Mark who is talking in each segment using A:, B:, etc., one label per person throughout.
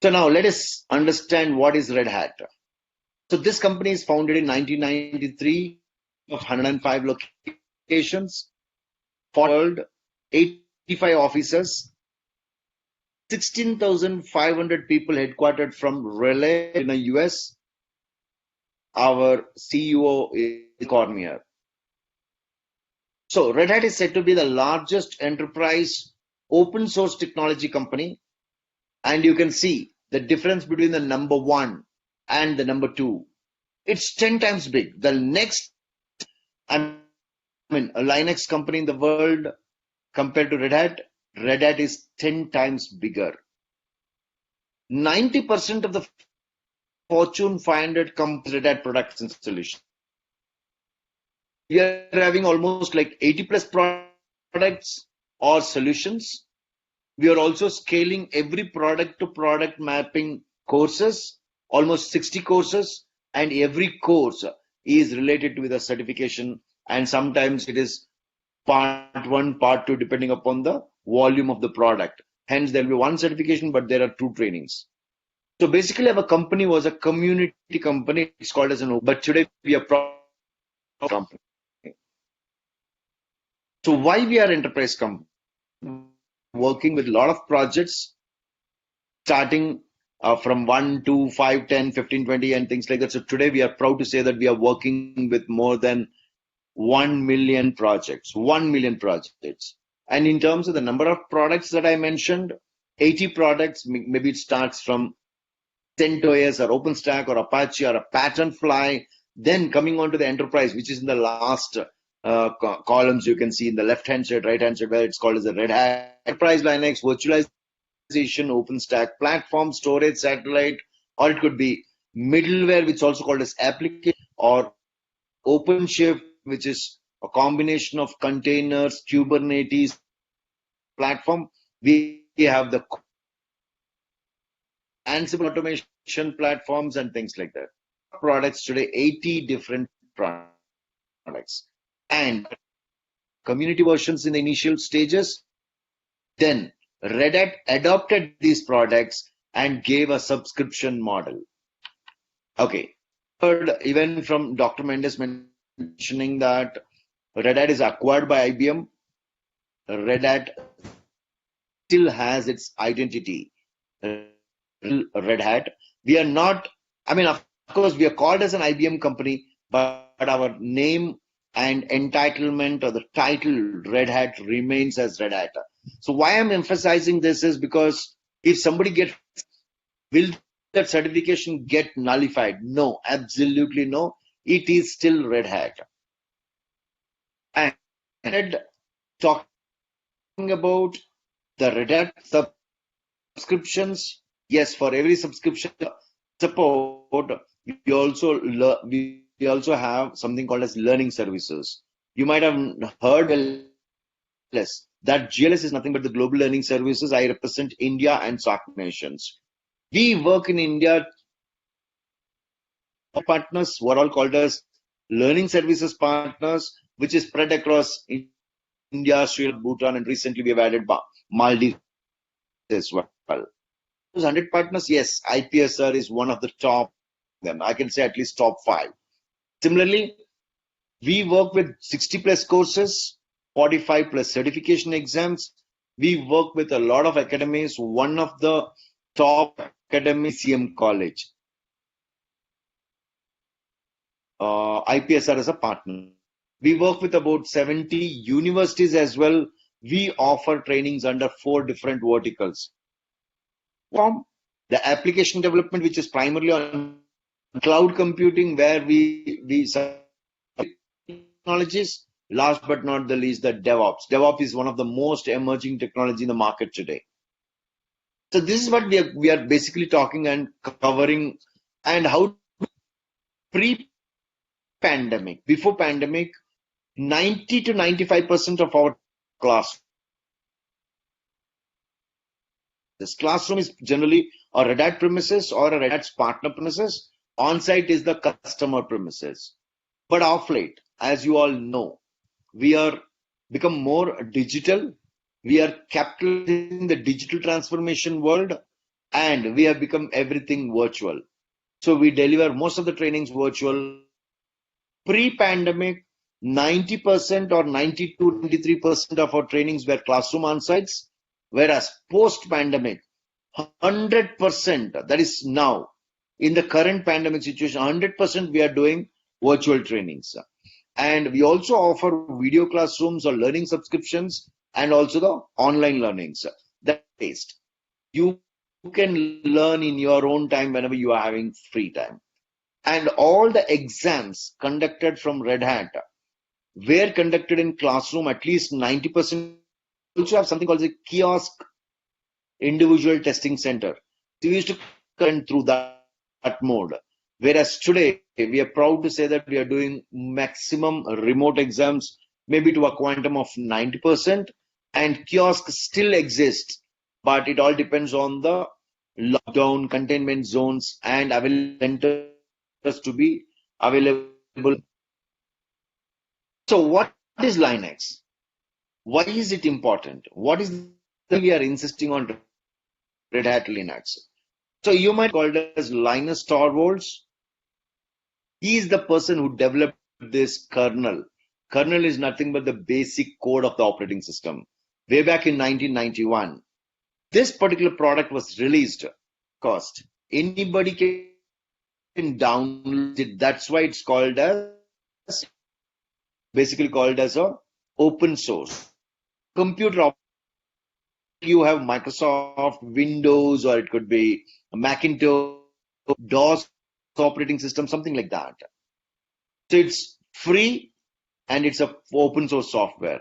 A: So now let us understand what is Red Hat. So this company is founded in 1993 of 105 locations, for world, 85 offices, 16,500 people headquartered from Raleigh in the US. Our CEO is Cormier. So Red Hat is said to be the largest enterprise open source technology company. And you can see the difference between the number one and the number two. It's 10 times big. The next, I mean, a Linux company in the world compared to Red Hat is 10 times bigger. 90% of the Fortune 500 companies Red Hat products and solutions. We are having almost like 80 plus products or solutions. We are also scaling every product to product mapping courses, almost 60 courses, and every course is related with a certification, and sometimes it is part one, part two, depending upon the volume of the product. Hence, there will be one certification, but there are two trainings. So basically, our company was a community company. It's called as an, but today we are a company. So why we are enterprise company? Working with a lot of projects, starting from 1, 2, 5, 10, 15, 20, and things like that. So today we are proud to say that we are working with more than 1 million projects, 1 million projects. And in terms of the number of products that I mentioned, 80 products, maybe it starts from CentOS or OpenStack or Apache or a Patternfly, then coming on to the enterprise, which is in the last columns you can see in the left-hand side, right-hand side, where it's called as the Red Hat Enterprise Linux, virtualization, OpenStack platform, storage, satellite, or it could be middleware, which is also called as application, or OpenShift, which is a combination of containers, Kubernetes platform. We have the Ansible automation platforms and things like that. Products today, 80 different products. And community versions in the initial stages. Then Red Hat adopted these products and gave a subscription model. Okay. Heard even from Dr. Mendes mentioning that Red Hat is acquired by IBM. Red Hat still has its identity. Red Hat. We are not, I mean, of course, we are called as an IBM company, but our name and entitlement or the title Red Hat remains as Red Hat. So why I'm emphasizing this is because if somebody gets, will that certification get nullified? No, absolutely no. It is still Red Hat. And talking about the Red Hat subscriptions, yes, for every subscription support, we also have something called as learning services. You might have heard GLS. That GLS is nothing but the Global Learning Services. I represent India and SAARC nations. We work in India. Partners who are all called as learning services partners, which is spread across India, Sri Lanka, Bhutan, and recently we have added Maldives as well. Those 100 partners, yes, ipsr is one of the top. Then I can say at least top 5. Similarly, we work with 60 plus courses, 45 plus certification exams. We work with a lot of academies. One of the top academies, BCM College. ipsr as a partner. We work with about 70 universities as well. We offer trainings under 4 different verticals. From the application development, which is primarily on cloud computing, where we technologies. Last but not the least, the DevOps. DevOps is one of the most emerging technology in the market today. So this is what we are basically talking and covering, and how pre-pandemic, before pandemic, 90 to 95% of our class. This classroom is generally a Red Hat premises or a Red Hat's partner premises. On-site is the customer premises. But of late, as you all know, we are become more digital. We are capitalizing the digital transformation world. and we have become everything virtual. So we deliver most of the trainings virtual. Pre-pandemic, 90% or 92, 93% of our trainings were classroom on-sites, whereas post-pandemic, 100%, that is now, in the current pandemic situation, 100% we are doing virtual trainings. And we also offer video classrooms or learning subscriptions and also the online learnings. That based. You can learn in your own time whenever you are having free time. And all the exams conducted from Red Hat were conducted in classroom, at least 90%. Also have something called the kiosk individual testing center. So we used to come through that mode. Whereas today, we are proud to say that we are doing maximum remote exams, maybe to a quantum of 90%, and kiosk still exists, but it all depends on the lockdown, containment zones, and available centers to be available. So, what is Linux? Why is it important? What is the we are insisting on Red Hat Linux? So you might call it as Linus Torvalds. He is the person who developed this kernel. Kernel is nothing but the basic code of the operating system. Way back in 1991, this particular product was released. Cost. Anybody can download it. That's why it's called as basically called as a open source computer. You have Microsoft, Windows, or it could be a Macintosh, DOS operating system, something like that. So it's free and it's a open source software.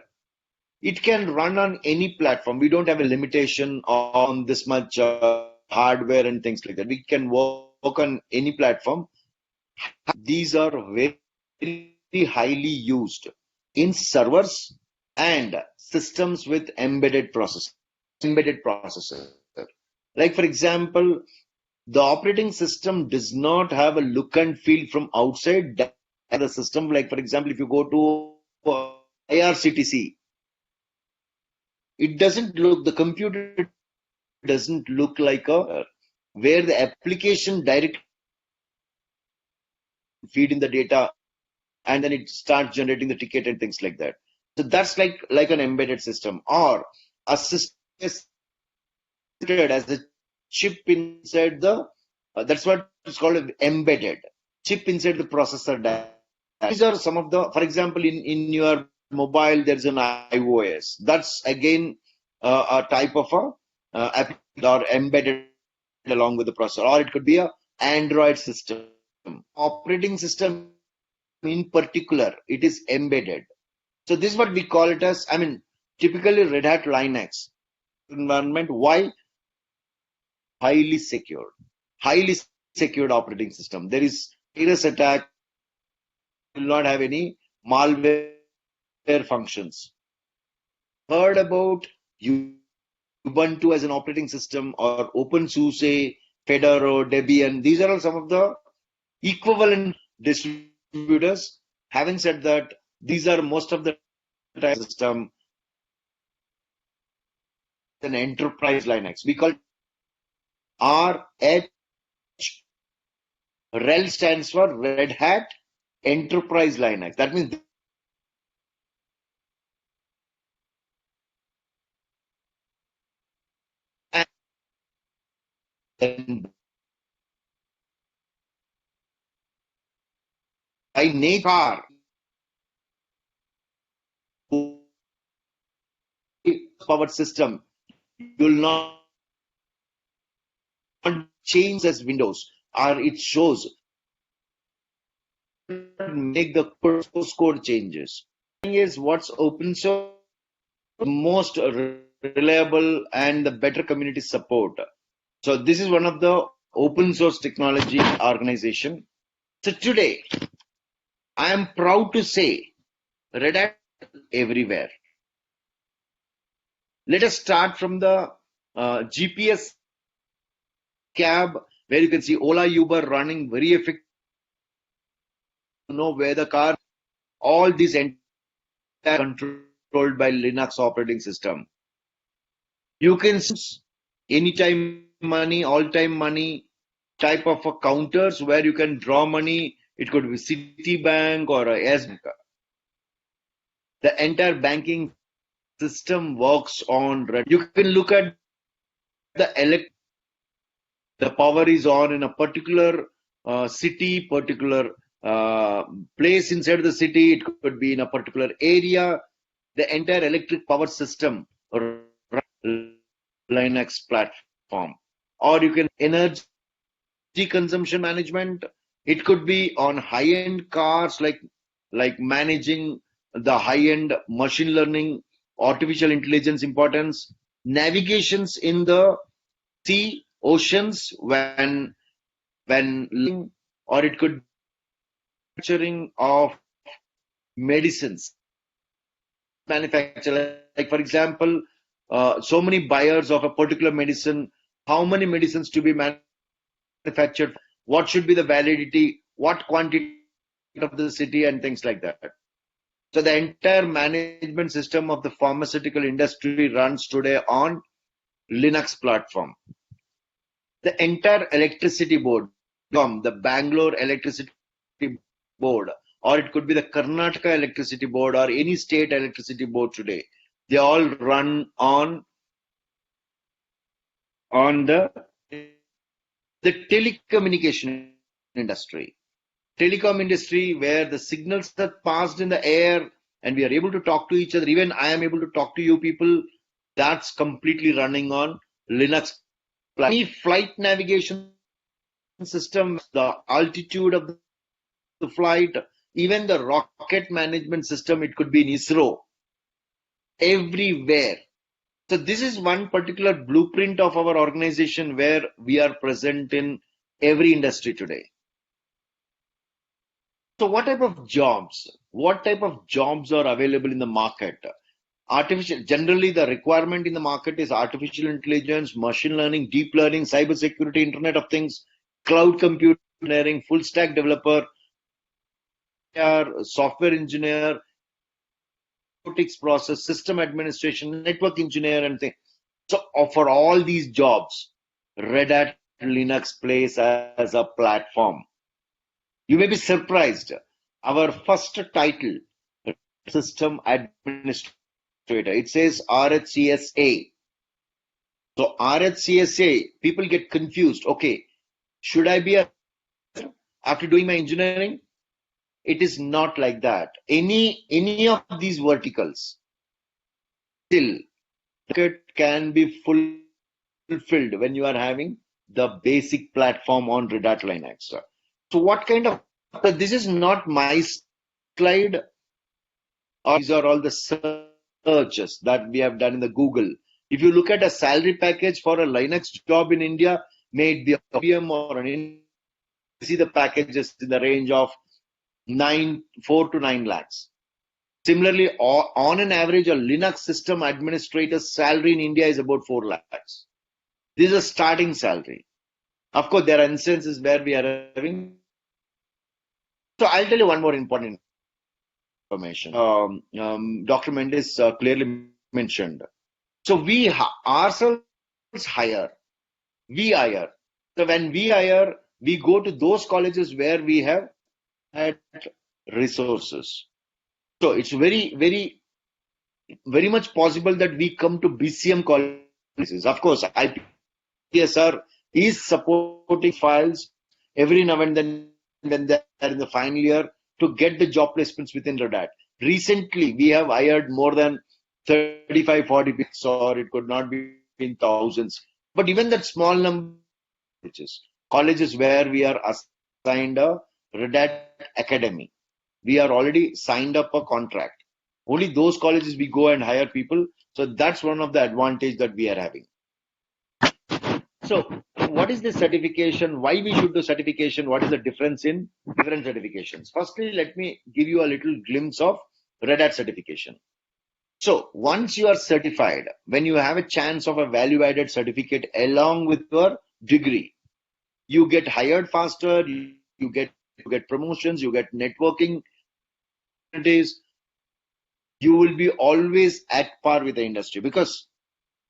A: It can run on any platform. We don't have a limitation on this much hardware and things like that. We can work on any platform. These are very highly used in servers and systems with embedded processors. Like, for example, the operating system does not have a look and feel from outside the system. Like, for example, if you go to IRCTC, it doesn't look, the computer doesn't look like where the application directly feed in the data and then it starts generating the ticket and things like that. So that's like an embedded system, or a system as a chip inside the that's what is called embedded chip inside the processor. These are some of the, for example, in your mobile there's an iOS. That's again a type of app or embedded along with the processor, or it could be a Android system. Operating system in particular, it is embedded. So this is what we call it as, I mean, typically Red Hat Linux environment. Why? Highly secured operating system. There is virus attack, will not have any malware functions. Heard about Ubuntu as an operating system, or OpenSUSE, Fedora, Debian. These are all some of the equivalent distributors. Having said that, these are most of the time system an enterprise Linux. We call it RH. RHEL stands for Red Hat Enterprise Linux. That means by nature powered system, you will not change as Windows, or it shows make the source code changes. Thing is, what's open source most reliable and the better community support. So this is one of the open source technology organization. So today, I am proud to say Red Hat everywhere. Let us start from the GPS cab, where you can see Ola, Uber running very effective. You know where the car, all these controlled by Linux operating system. You can anytime money, all-time money type of counters where you can draw money. It could be Citibank or a Yes Bank. The entire banking system works on red. You can look at the power is on in a particular city, particular place inside the city. It could be in a particular area. The entire electric power system Linux platform, or you can energy consumption management. It could be on high-end cars, like managing the high-end machine learning, artificial intelligence importance, navigations in the sea, oceans when or it could be manufacturing of medicines manufacture. Like for example, so many buyers of a particular medicine, how many medicines to be manufactured, what should be the validity, what quantity of the city, and things like that. So the entire management system of the pharmaceutical industry runs today on Linux platform. The entire electricity board, from the Bangalore electricity board, or it could be the Karnataka electricity board or any state electricity board today, they all run on the telecommunication industry. Telecom industry, where the signals are passed in the air and we are able to talk to each other. Even I am able to talk to you people. That's completely running on Linux. Any flight navigation system, the altitude of the flight, even the rocket management system, it could be in ISRO, everywhere. So this is one particular blueprint of our organization where we are present in every industry today. So what type of jobs? What type of jobs are available in the market? Generally the requirement in the market is artificial intelligence, machine learning, deep learning, cybersecurity, Internet of Things, cloud computing, engineering, full stack developer, software engineer, robotics process, system administration, network engineer, and things. So for all these jobs, Red Hat Linux plays as a platform. You may be surprised. Our first title, System Administrator, it says RHCSA. So RHCSA, people get confused. Okay, should I be after doing my engineering? It is not like that. Any of these verticals still can be fulfilled when you are having the basic platform on Red Hat Linux. So what kind of, this is not my slide, or these are all the searches that we have done in the Google. If you look at a salary package for a Linux job in India, may it be a PM or an, see the packages in the range of 4 to 9 lakhs. Similarly, on an average, a Linux system administrator's salary in India is about 4 lakhs. This is a starting salary. Of course, there are instances where we are having. So I'll tell you one more important information. Dr. Mendes clearly mentioned. So we ourselves hire. We hire. So when we hire, we go to those colleges where we have had resources. So it's very much possible that we come to BCM colleges. Of course, ipsr is supporting files every now and then when they are in the final year to get the job placements within Red Hat. Recently, we have hired more than 35, 40 people, or it could not be in thousands. But even that small number of colleges where we are assigned a Red Hat Academy, we are already signed up a contract. Only those colleges we go and hire people. So that's one of the advantage that we are having. So what is this certification? Why we should do certification? What is the difference in different certifications? Firstly, let me give you a little glimpse of Red Hat certification. So once you are certified, when you have a chance of a value-added certificate along with your degree, you get hired faster, you get promotions, you get networking opportunities. You will be always at par with the industry because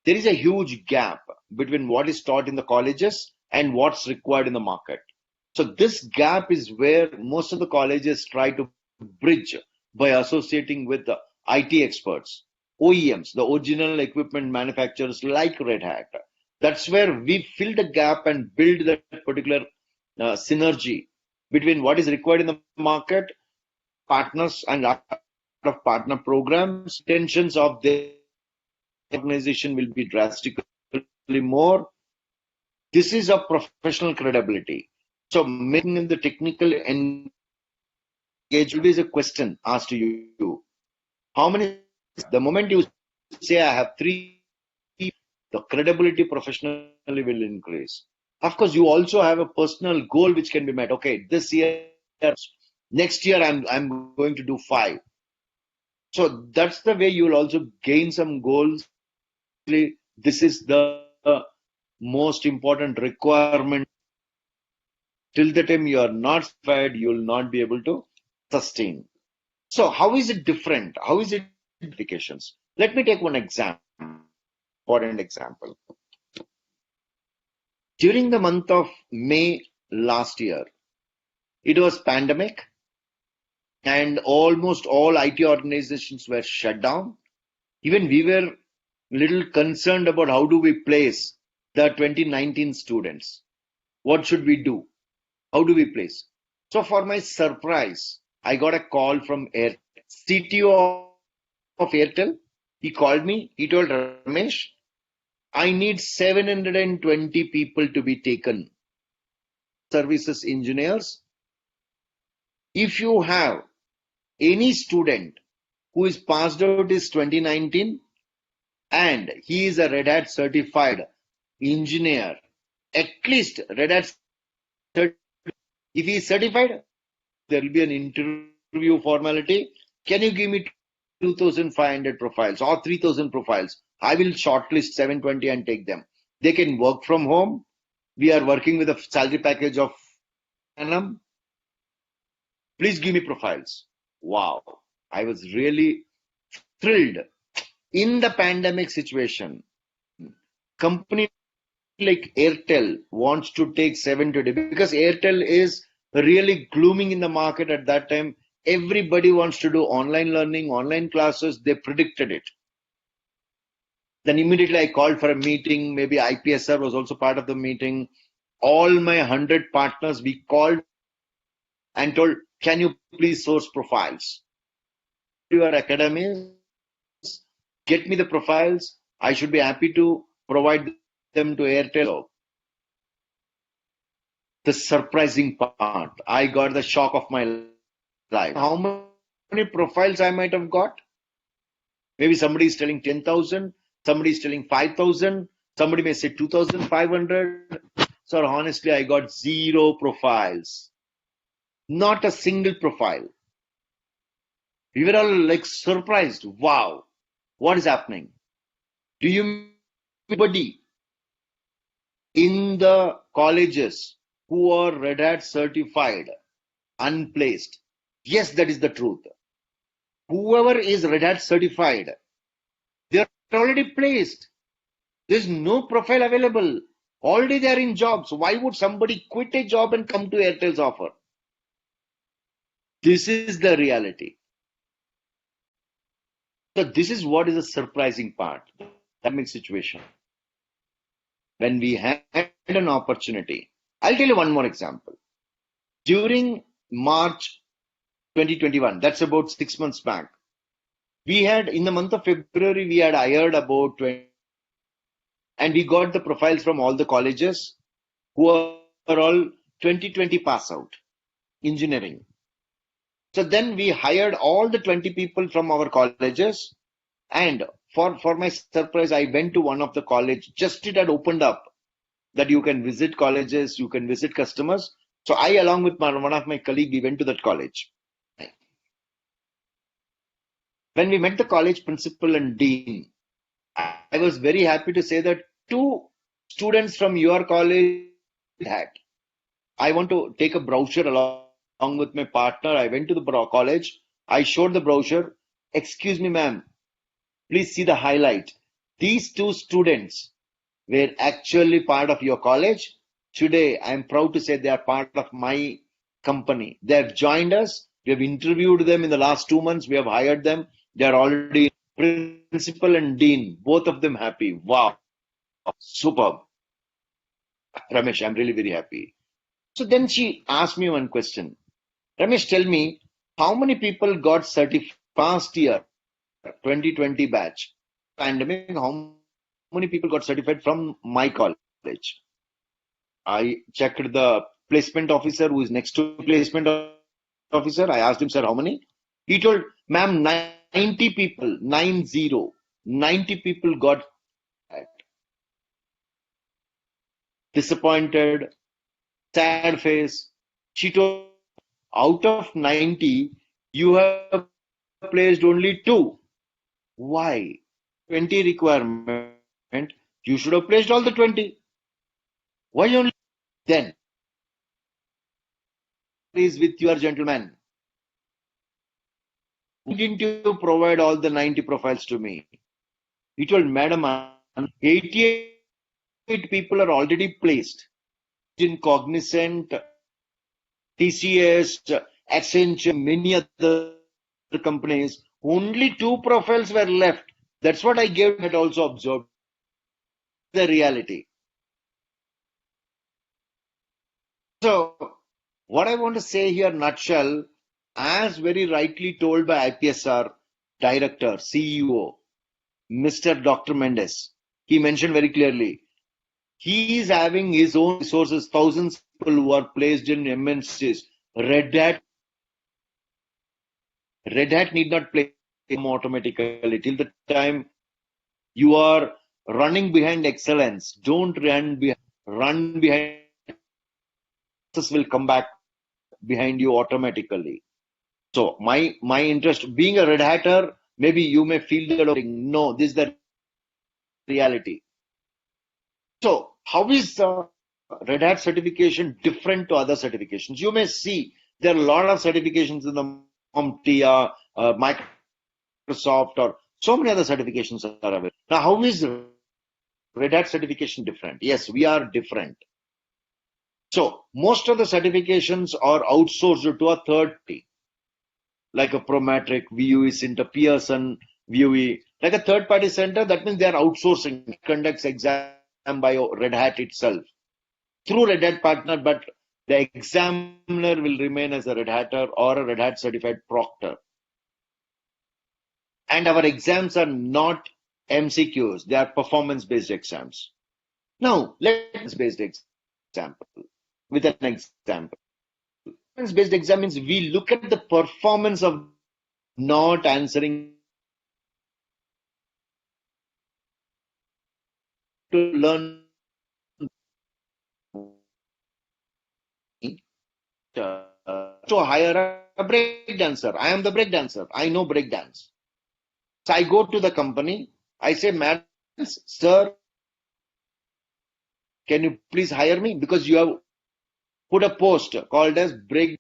A: there is a huge gap. between what is taught in the colleges and what's required in the market. So this gap is where most of the colleges try to bridge by associating with the IT experts, OEMs, the original equipment manufacturers like Red Hat. That's where we fill the gap and build that particular synergy between what is required in the market, partners, and lot of partner programs. Tensions of the organization will be drastically more. This is a professional credibility. So making in the technical engagement is a question asked to you. How many? The moment you say I have three, the credibility professionally will increase. Of course, you also have a personal goal which can be met. Okay, this year, next year I'm going to do 5. So that's the way you will also gain some goals. This is the most important requirement. Till the time you are not certified, you will not be able to sustain. So how is it different? How is it applications? Let me take one example, important example. During the month of May last year, it was pandemic and almost all IT organizations were shut down. Even we were little concerned about how do we place the 2019 students. What should we do? How do we place? So for my surprise, I got a call from CTO of Airtel. He called me. He told Ramesh, I need 720 people to be taken. Services engineers. If you have any student who is passed out is 2019 and he is a Red Hat certified engineer, at least Red Hat certified. If he is certified, there will be an interview formality. Can you give me 2,500 profiles or 3,000 profiles? I will shortlist 720 and take them. They can work from home. We are working with a salary package of annum. Please give me profiles. Wow. I was really thrilled. In the pandemic situation, company like Airtel wants to take 720 because Airtel is really glooming in the market at that time. Everybody wants to do online learning, online classes. They predicted it. Then immediately I called for a meeting. Maybe ipsr was also part of the meeting. All my 100 partners, we called and told, can you please source profiles? Your academies, get me the profiles. I should be happy to provide them to Airtel. The surprising part, I got the shock of my life. How many profiles I might have got? Maybe somebody is telling 10,000, somebody is telling 5,000, somebody may say 2,500. So honestly, I got 0 profiles. Not a single profile. We were all like surprised. Wow, what is happening? Do you anybody in the colleges who are Red Hat certified, unplaced? Yes, that is the truth. Whoever is Red Hat certified, they are already placed. There's no profile available. Already they are in jobs. Why would somebody quit a job and come to Airtel's offer? This is the reality. So this is what is the surprising part. That makes situation. When we had an opportunity, I'll tell you one more example. During March 2021, that's about 6 months back, we had, in the month of February, we had hired about 20, and we got the profiles from all the colleges who are all 2020 pass out, engineering. So then we hired all the 20 people from our colleges, and for my surprise, I went to one of the college, just it had opened up that you can visit colleges, you can visit customers. So I, along with one of my colleagues, we went to that college. When we met the college principal and dean, I was very happy to say that 2 students from your college had. I want to take a brochure along with my partner. I went to the college. I showed the brochure. Excuse me, ma'am. Please see the highlight. These 2 students were actually part of your college. Today, I am proud to say they are part of my company. They have joined us. We have interviewed them in the last 2 months. We have hired them. They are already principal and dean, both of them happy. Wow, superb. Ramesh, I'm really very happy. So then she asked me one question. Ramesh, tell me, how many people got certified past year, 2020 batch, pandemic, how many people got certified from my college? I checked the placement officer who is next to placement officer. I asked him, sir, how many? He told, ma'am, 90 people, 90, 90 people got disappointed, sad face. She told, out of 90, you have placed only two. Why? 20 requirement, you should have placed all the 20. Why only then? Is with your gentleman. Why didn't you provide all the 90 profiles to me? He told, Madam, 88 people are already placed in Cognizant, TCS, Accenture, many other companies. Only two profiles were left. That's what I gave had also observed the reality. So, what I want to say here, nutshell, as very rightly told by ipsr director, CEO, Mr. Dr. Mendes, he mentioned very clearly, he is having his own resources, thousands of people who are placed in MNCs. Red Hat need not play automatically. Till the time you are running behind excellence, don't run behind. Success will come back behind you automatically. So my interest, being a Red Hatter, maybe you may feel that no, this is the reality. So how is Red Hat certification different to other certifications? You may see there are a lot of certifications in the TIA, Microsoft, or so many other certifications are available. Now, how is Red Hat certification different? Yes, we are different. So most of the certifications are outsourced to a third party, like a Prometric, VUE, Center, Pearson, VUE, like a third party center. That means they are outsourcing, conducts exam by Red Hat itself through Red Hat partner, but the examiner will remain as a Red Hatter or a Red Hat certified proctor. And our exams are not MCQs, they are performance based exams. Now, let's based example with an example. Performance based exam means we look at the performance of not answering to learn to hire a break dancer. I am the break dancer. I know break dance. So I go to the company. I say, madam, sir, can you please hire me? Because you have put a post called as break.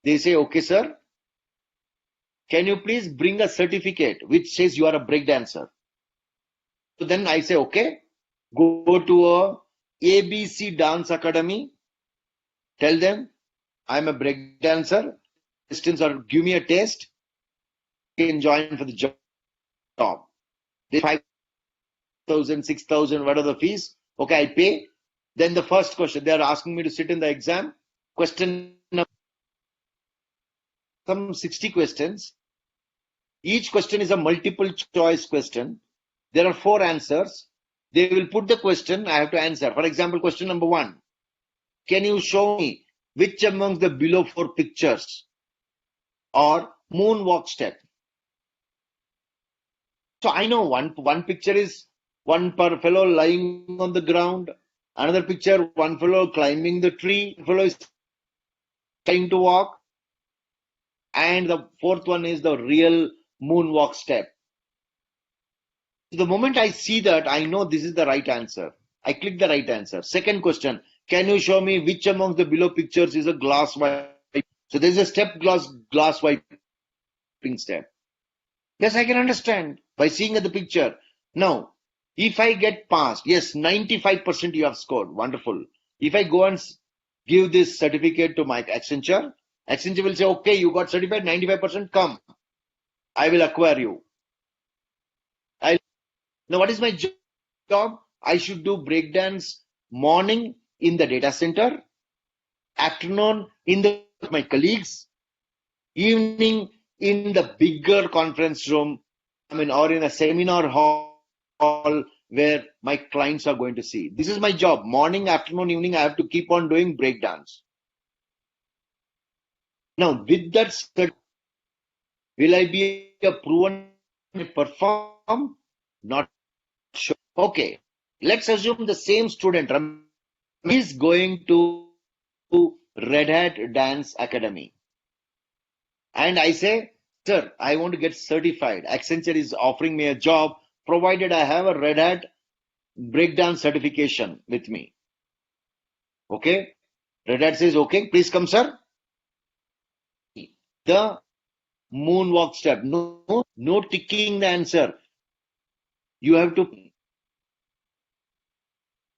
A: They say, okay, sir. Can you please bring a certificate which says you are a break dancer? So then I say, okay, go to a ABC Dance Academy. Tell them I'm a break dancer. Distance or give me a test. You can join for the job. They 5,000, 6,000, what are the fees? Okay, I pay. Then the first question, they are asking me to sit in the exam. Question number, some 60 questions. Each question is a multiple choice question. There are 4 answers. They will put the question, I have to answer. For example, question number 1. Can you show me which amongst the below 4 pictures or moonwalk step? So I know one picture is one fellow lying on the ground. Another picture, one fellow climbing the tree. One fellow is trying to walk. And the fourth one is the real moonwalk step. The moment I see that, I know this is the right answer. I click the right answer. Second question, can you show me which among the below pictures is a glass wipe? So there's a step glass wiping step. Yes, I can understand by seeing at the picture. Now, If I get passed, yes, 95% you have scored. Wonderful. If I go and give this certificate to my Accenture, Accenture will say, okay, you got certified, 95%, come. I will acquire you. Now, what is my job? I should do breakdance morning in the data center, afternoon in the my colleagues, evening in the bigger conference room, or in a seminar hall where my clients are going to see. This is my job. Morning, afternoon, evening, I have to keep on doing breakdance. Now, with that said, will I be a proven perform? Not sure. Okay, let's assume the same student is going to Red Hat Dance Academy. And I say, sir, I want to get certified. Accenture is offering me a job provided I have a Red Hat breakdance certification with me. Okay. Red Hat says, okay, please come, sir. The moonwalk step. No ticking the answer. You have to,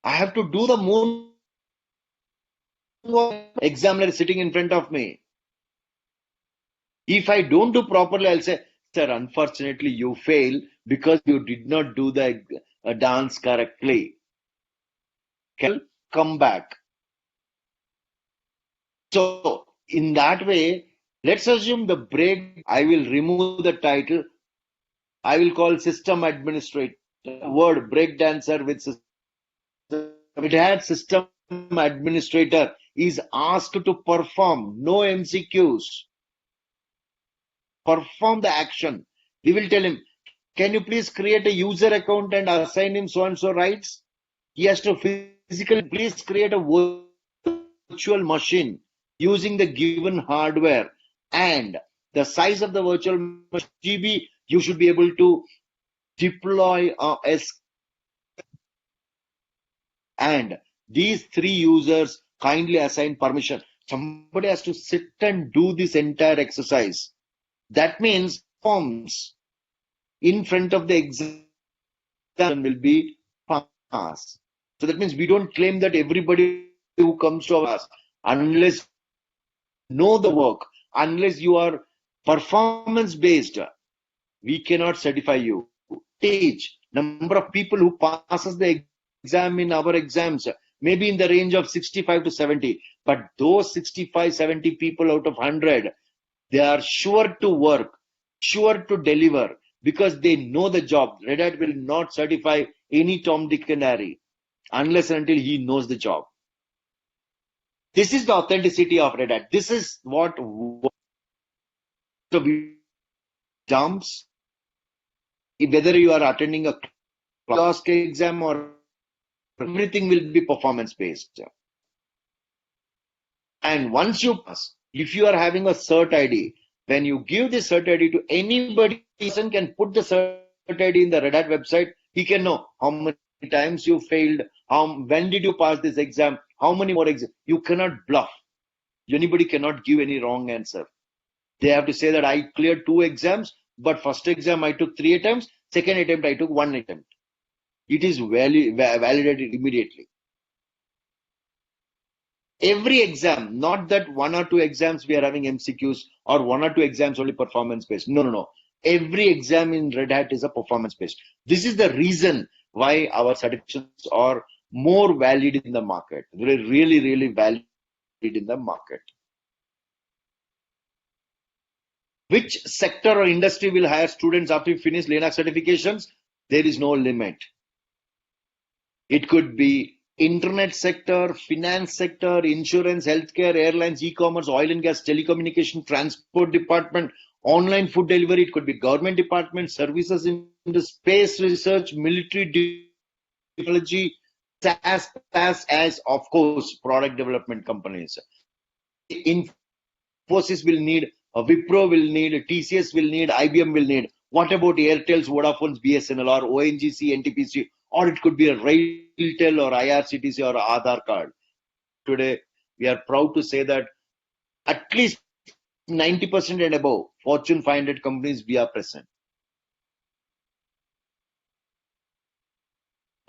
A: I have to do the moonwalk. Examiner sitting in front of me. If I don't do properly, I'll say, sir, unfortunately, you fail because you did not do the dance correctly. Come back. So, in that way, let's assume the break, I will remove the title. I will call system administrator, word breakdancer with system. It had system administrator is asked to perform, no MCQs, perform the action. We will tell him, can you please create a user account and assign him so and so rights? He has to physically, please create a virtual machine using the given hardware and the size of the virtual machine GB, you should be able to deploy and these three users kindly assign permission. Somebody has to sit and do this entire exercise. That means forms in front of the exam will be passed. So that means we don't claim that everybody who comes to us, unless know the work, unless you are performance based, we cannot certify you. Age, number of people who passes the exam in our exams, maybe in the range of 65 to 70, but those 65, 70 people out of 100, they are sure to work, sure to deliver because they know the job. Red Hat will not certify any Tom, Dick and Harry unless and until he knows the job. This is the authenticity of Red Hat. This is what jumps, whether you are attending a class exam or everything will be performance based. And once you pass, if you are having a cert ID, when you give the cert ID to anybody, person can put the cert ID in the Red Hat website. He can know how many times you failed, when did you pass this exam, how many more exams. You cannot bluff. Anybody cannot give any wrong answer. They have to say that I cleared 2 exams, but first exam I took 3 attempts, second attempt I took 1 attempt. It is validated immediately. Every exam, not that 1 or 2 exams we are having MCQs or 1 or 2 exams only performance based. No. Every exam in Red Hat is a performance based. This is the reason why our certifications are more valid in the market. They're really, really valid in the market. Which sector or industry will hire students after you finish Linux certifications? There is no limit. It could be internet sector, finance sector, insurance, healthcare, airlines, e-commerce, oil and gas, telecommunication, transport department, online food delivery. It could be government department, services in the space research, military technology, SaaS, as of course, product development companies. Infosys will need, Wipro will need, TCS will need, IBM will need. What about Airtel's, Vodafone's, BSNL or ONGC, NTPC, or it could be a Railtel or IRCTC or Aadhaar card. Today, we are proud to say that at least 90% and above Fortune 500 companies we are present.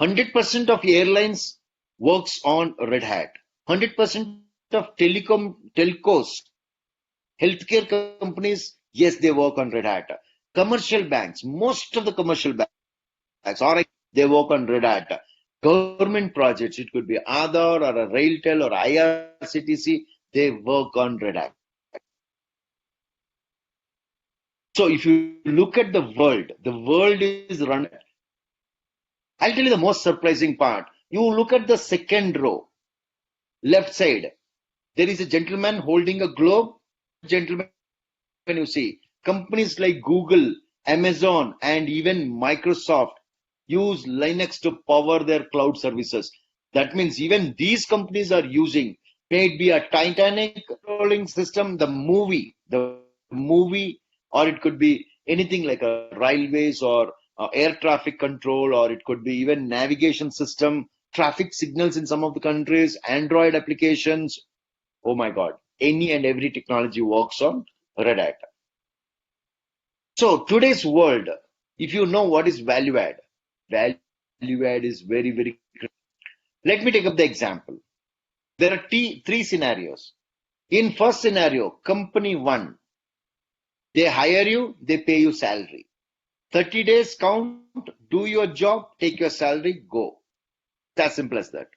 A: 100% of airlines works on Red Hat. 100% of telcos, healthcare companies, yes, they work on Red Hat. Commercial banks, most of the commercial banks, or they work on Red Hat. Government projects, it could be Aadhaar or a Railtel or IRCTC, they work on Red Hat. So if you look at the world is run. I'll tell you the most surprising part. You look at the second row, left side. There is a gentleman holding a globe. Gentleman, you see, companies like Google, Amazon, and even Microsoft use Linux to power their cloud services. That means even these companies are using, may it be a Titanic rolling system, the movie, or it could be anything like a railways or air traffic control, or it could be even navigation system, traffic signals in some of the countries, Android applications. Oh my God, any and every technology works on Red Hat. So today's world, if you know what is value add is very, very critical. Let me take up the example. There are three scenarios. In first scenario, company one, they hire you, they pay you salary. 30 days count, do your job, take your salary, go. It's as simple as that.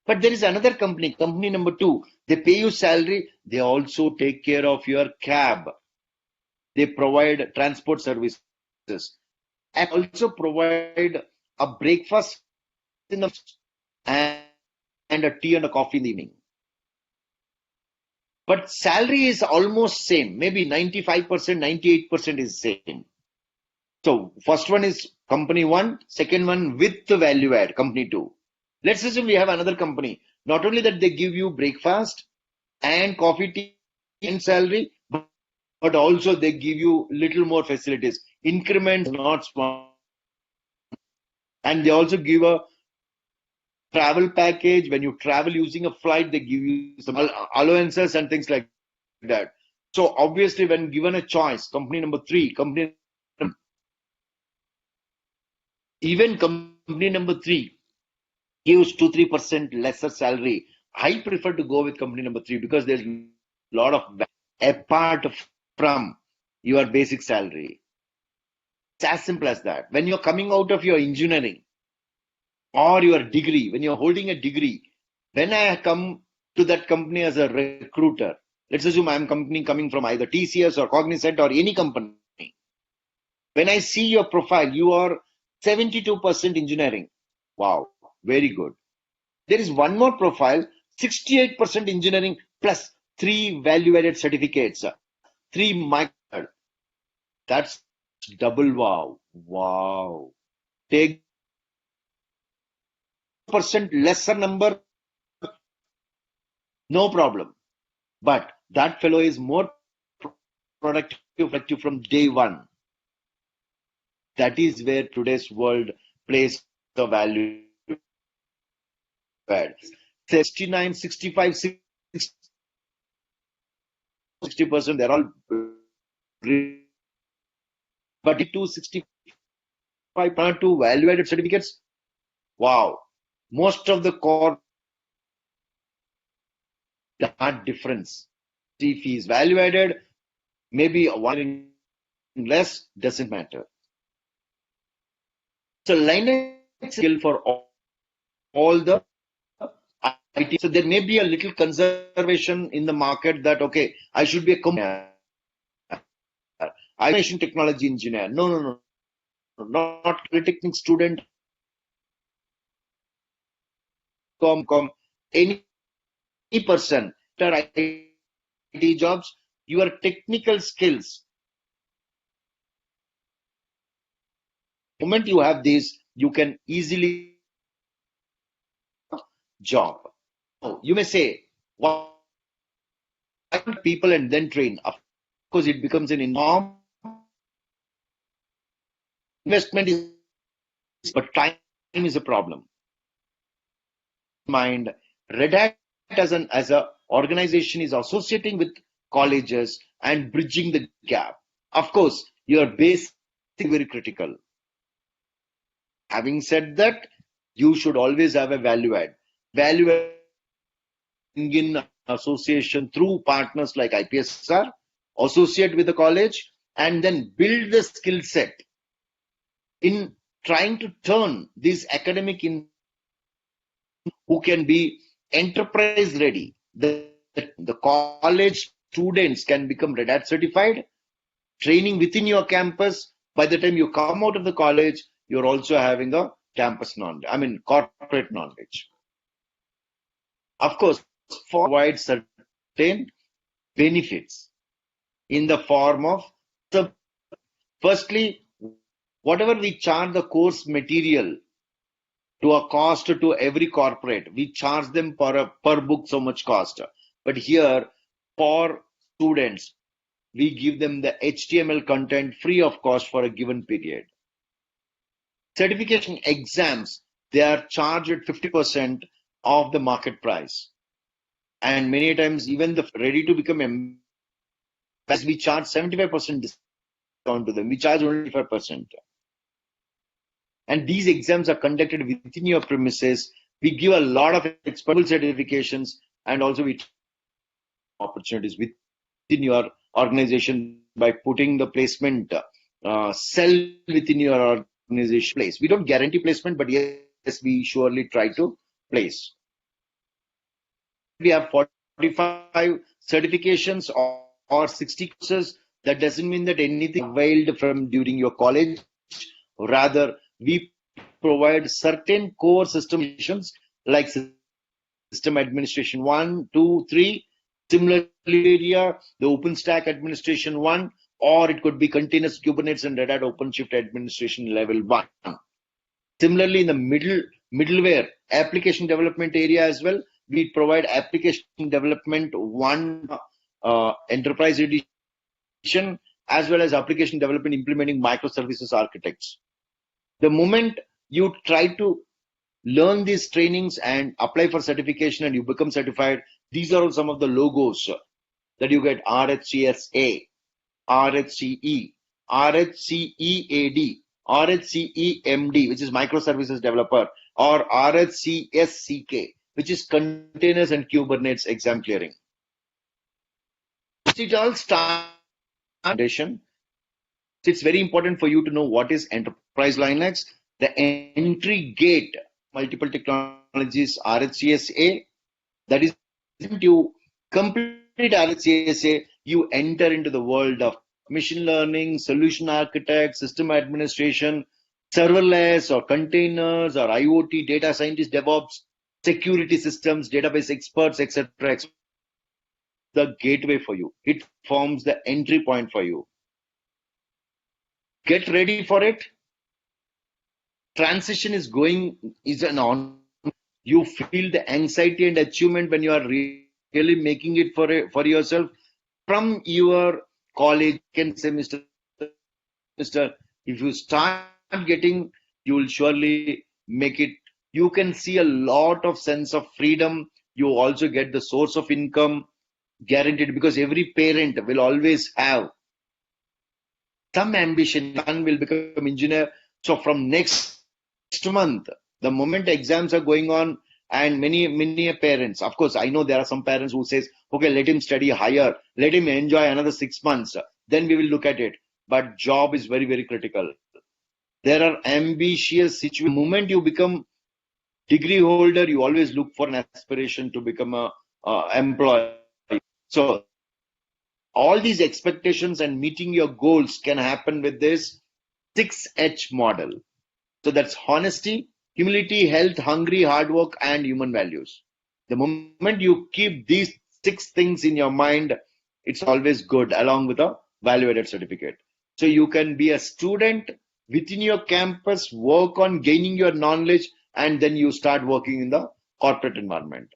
A: But there is another company number two, they pay you salary, they also take care of your cab. They provide transport services and also provide a breakfast in the and, and a tea and a coffee in the evening. But salary is almost same, maybe 95%, 98% is same. So first one is company one, second one with the value add, company two. Let's assume we have another company. Not only that they give you breakfast and coffee, tea and salary, but also they give you little more facilities. Increments, not small. And they also give a travel package. When you travel using a flight, they give you some allowances and things like that. So obviously, when given a choice, company number three, even company number three gives 2-3% lesser salary. I prefer to go with company number three because there's a lot of apart from your basic salary. It's as simple as that. When you're coming out of your engineering or your degree, when you're holding a degree, when I come to that company as a recruiter, let's assume I'm coming from either TCS or Cognizant or any company. When I see your profile, you are 72% engineering. Wow, very good. There is one more profile, 68% engineering plus 3 value-added certificates, 3 micro. That's double wow. Wow. Take percent lesser number, no problem. But that fellow is more productive from day one. That is where today's world plays the value add. 69, 65, 60%, they're all great. But 65 to value added certificates, wow. Most of the core, that difference. If he is value added, maybe one less, doesn't matter. So Linux skill for all the IT. So there may be a little conservation in the market that, okay, I should be a information technology engineer. No, not polytechnic student. Any person, IT jobs, your technical skills. The moment you have these, you can easily job. You may say, why people and then train? Of course, it becomes an enormous investment, but time is a problem. Mind, Red Hat as a organization is associating with colleges and bridging the gap. Of course, your base is very critical. Having said that, You should always have a value add. Value add in association through partners like IPSR, associate with the college, and then build the skill set in trying to turn these academic in who can be enterprise ready. The college students can become redhat certified, training within your campus. By the time you come out of the college, you're also having a campus knowledge, I mean, corporate knowledge. Of course, for provide certain benefits in the form of, so firstly, whatever we charge the course material to a cost to every corporate, we charge them for a per book so much cost. But here, for students, we give them the HTML content free of cost for a given period. Certification exams, they are charged at 50% of the market price. And many times, even the ready to become ambassadors, we charge 75% discount to them. We charge only 5%. And these exams are conducted within your premises. We give a lot of expert certifications, and also we opportunities within your organization by putting the placement cell within your organization place. We don't guarantee placement, but yes, we surely try to place. We have 45 certifications or 60 courses. That doesn't mean that anything availed from during your college. Rather, we provide certain core systems like system administration 1, 2, 3. Similarly, area, the OpenStack administration 1, or it could be containers, Kubernetes, and Red Hat OpenShift administration level 1. Similarly, in the middleware application development area as well, we provide application development 1 enterprise edition, as well as application development implementing microservices architects. The moment you try to learn these trainings and apply for certification and you become certified, these are all some of the logos that you get: RHCSA, RHCE, RHCEAD, RHCEMD, which is microservices developer, or RHCSCK, which is containers and Kubernetes exam clearing. It all starts. It's very important for you to know what is enterprise Linux. The entry gate, multiple technologies, RHCSA, that is, you complete RHCSA, you enter into the world of machine learning, solution architect, system administration, serverless or containers or IoT, data scientist, DevOps, security systems, database experts, etc. The gateway for you. It forms the entry point for you. Get ready for it. Transition is an on. You feel the anxiety and achievement when you are really making it for yourself from your college semester. If you start getting, you will surely make it. You can see a lot of sense of freedom. You also get the source of income guaranteed, because every parent will always have some ambition. Son will become engineer. So from next month, the moment exams are going on, and many parents, of course, I know there are some parents who says, okay, let him study higher, let him enjoy another 6 months, then we will look at it. But job is very, very critical. There are ambitious situations. The moment you become degree holder, you always look for an aspiration to become a employee. So all these expectations and meeting your goals can happen with this 6H model. So that's honesty, humility, health, hungry, hard work, and human values. The moment you keep these 6 things in your mind, it's always good, along with a value-added certificate. So you can be a student within your campus, work on gaining your knowledge, and then you start working in the corporate environment.